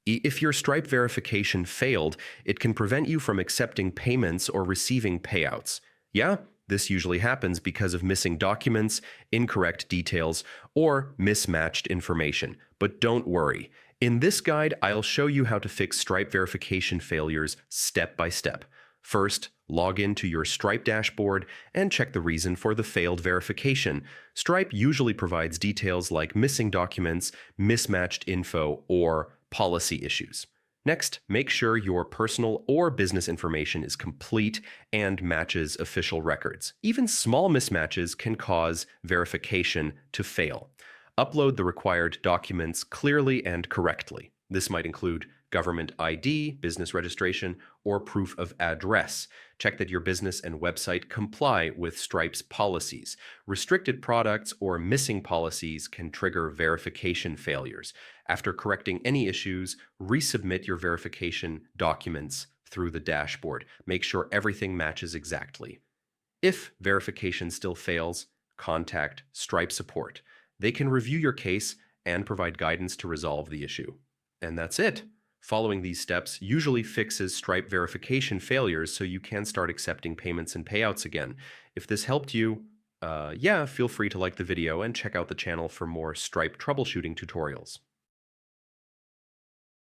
If your Stripe verification failed, it can prevent you from accepting payments or receiving payouts. Yeah, this usually happens because of missing documents, incorrect details, or mismatched information. But don't worry. In this guide, I'll show you how to fix Stripe verification failures step by step. First, log into your Stripe dashboard and check the reason for the failed verification. Stripe usually provides details like missing documents, mismatched info, or policy issues. Next, make sure your personal or business information is complete and matches official records. Even small mismatches can cause verification to fail. Upload the required documents clearly and correctly. This might include government ID, business registration, or proof of address. Check that your business and website comply with Stripe's policies. Restricted products or missing policies can trigger verification failures. After correcting any issues, resubmit your verification documents through the dashboard. Make sure everything matches exactly. If verification still fails, contact Stripe support. They can review your case and provide guidance to resolve the issue. And that's it. Following these steps usually fixes Stripe verification failures so you can start accepting payments and payouts again. If this helped you, feel free to like the video and check out the channel for more Stripe troubleshooting tutorials.